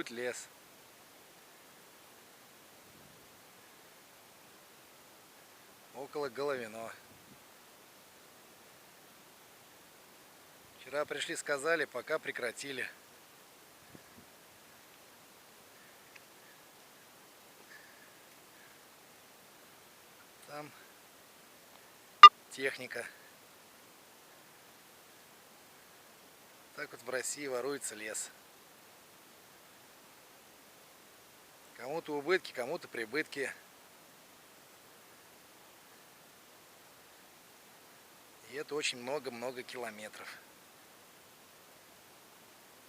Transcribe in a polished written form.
воруют лес. Около Головино. Вчера пришли, сказали, пока прекратили. Там техника. Так вот в России воруется лес. Кому-то убытки, кому-то прибытки. И это очень много-много километров.